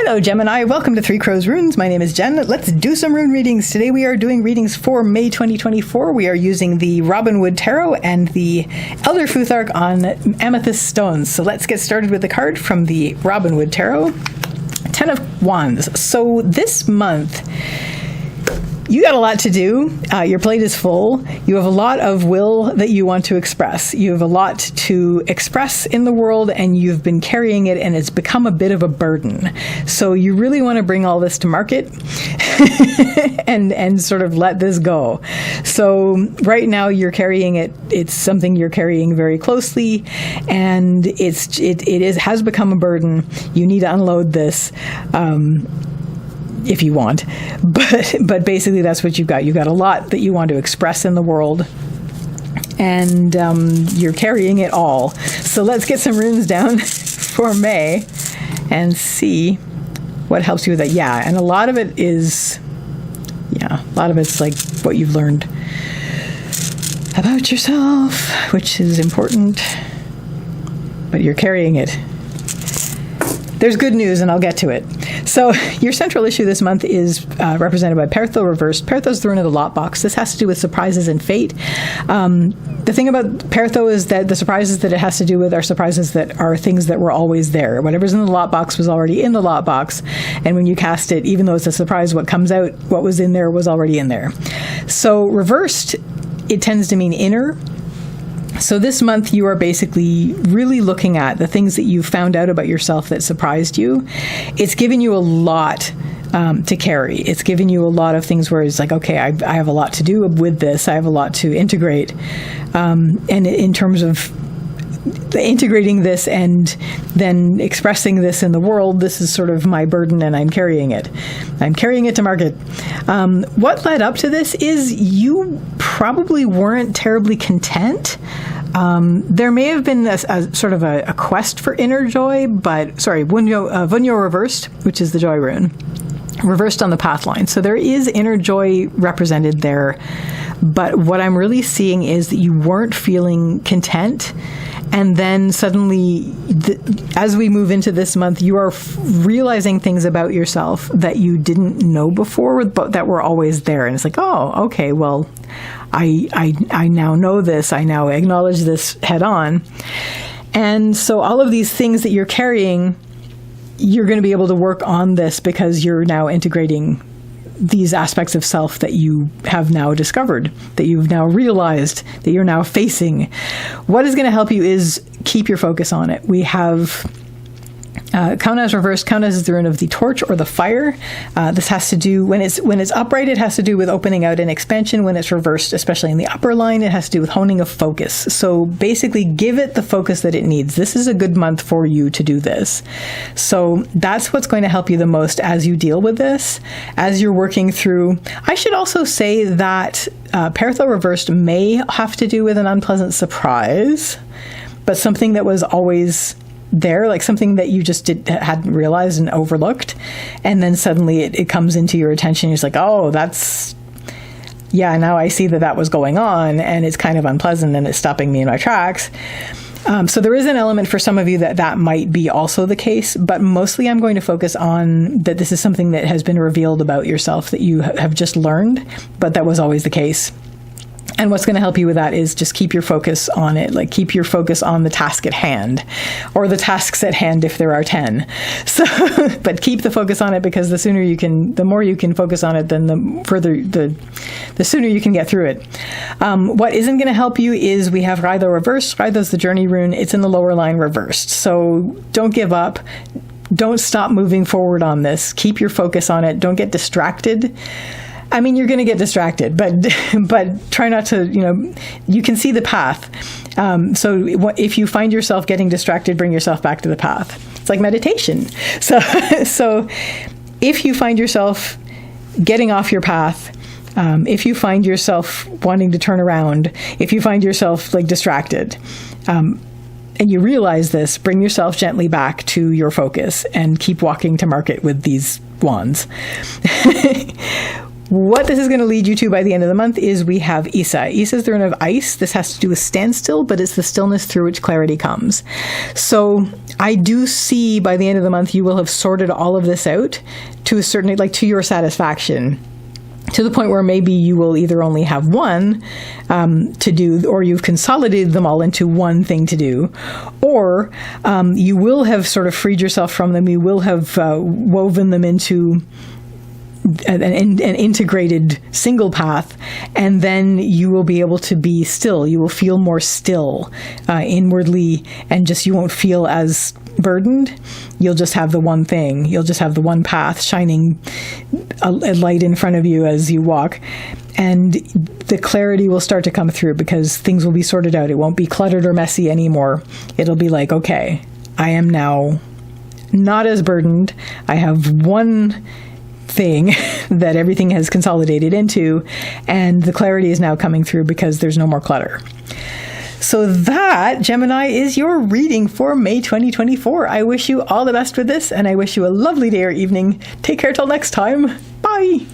Hello, Gemini. Welcome to Three Crows Runes. My name is Jen. Let's do some rune readings. Today we are doing readings for May 2024. We are using the Robinwood Tarot and the Elder Futhark on Amethyst stones. So let's get started with the card from the Robinwood Tarot. 10 of Wands. So this month, you got a lot to do. Your plate is full. You have a lot of will that you want to express. You have a lot to express in the world, and you've been carrying it, and it's become a bit of a burden. So you really want to bring all this to market and sort of let this go. So right now you're carrying it. It's something you're carrying very closely, and it has become a burden. You need to unload this. If you want, but basically that's what you've got. You've got a lot that you want to express in the world, and you're carrying it all. So let's get some runes down for May and see what helps you with that. Yeah, and a lot of it's like what you've learned about yourself, which is important, but you're carrying it. There's good news, and I'll get to it. So your central issue this month is represented by Pertho reversed. Pertho's the rune of the lot box. This has to do with surprises and fate. The thing about Pertho is that the surprises that it has to do with are surprises that are things that were always there. Whatever's in the lot box was already in the lot box. And when you cast it, even though it's a surprise, what comes out, what was in there was already in there. So reversed, it tends to mean inner. So this month you are basically really looking at the things that you found out about yourself that surprised you. It's given you a lot to carry. It's given you a lot of things where it's like, okay, I have a lot to do with this. I have a lot to integrate. And in terms of integrating this and then expressing this in the world, this is sort of my burden, and I'm carrying it. I'm carrying it to market. What led up to this is you probably weren't terribly content. There may have been a sort of a quest for inner joy, Vunyo reversed, which is the joy rune, reversed on the path line. So there is inner joy represented there. But what I'm really seeing is that you weren't feeling content. And then suddenly, as we move into this month, you are realizing things about yourself that you didn't know before, but that were always there. And it's like, oh, okay, well, I now know this. I now acknowledge this head on. And so all of these things that you're carrying, you're going to be able to work on this because you're now integrating these aspects of self that you have now discovered, that you've now realized, that you're now facing. What is going to help you is keep your focus on it. We have Kaunas reversed. Kaunas is the rune of the torch or the fire. This has to do, when it's upright, it has to do with opening out and expansion. When it's reversed, especially in the upper line, it has to do with honing of focus. So basically, give it the focus that it needs. This is a good month for you to do this. So that's what's going to help you the most as you deal with this, as you're working through. I should also say that Pertho reversed may have to do with an unpleasant surprise, but something that was always there, like something that you just hadn't realized and overlooked, and then suddenly it comes into your attention. You're just like, oh, now I see that was going on, and it's kind of unpleasant, and it's stopping me in my tracks. So there is an element for some of you that might be also the case, but mostly I'm going to focus on that this is something that has been revealed about yourself that you have just learned, but that was always the case. And what's going to help you with that is just keep your focus on it. Like keep your focus on the task at hand, or the tasks at hand if there are 10. So, but keep the focus on it, because the more you can focus on it, then the sooner you can get through it. What isn't going to help you is we have Raidho reversed. Raidho's the journey rune. It's in the lower line reversed. So don't give up. Don't stop moving forward on this. Keep your focus on it. Don't get distracted. I mean, you're going to get distracted, but try not to, you can see the path. So if you find yourself getting distracted, bring yourself back to the path. It's like meditation. So if you find yourself getting off your path, if you find yourself wanting to turn around, if you find yourself like distracted, and you realize this, bring yourself gently back to your focus and keep walking to market with these wands. What this is going to lead you to by the end of the month is we have Isa. Isa is the rune of ice. This has to do with standstill, but it's the stillness through which clarity comes. So I do see by the end of the month you will have sorted all of this out to a certain, like to your satisfaction, to the point where maybe you will either only have one to do, or you've consolidated them all into one thing to do, or you will have sort of freed yourself from them. You will have woven them into an integrated single path, and then you will be able to be still. You will feel more still inwardly, and just you won't feel as burdened. You'll just have the one thing. You'll just have the one path shining a light in front of you as you walk, and the clarity will start to come through because things will be sorted out. It won't be cluttered or messy anymore. It'll be like, okay, I am now not as burdened. I have one thing that everything has consolidated into, and the clarity is now coming through because there's no more clutter. So that, Gemini, is your reading for May 2024. I wish you all the best with this, and I wish you a lovely day or evening. Take care till next time. Bye.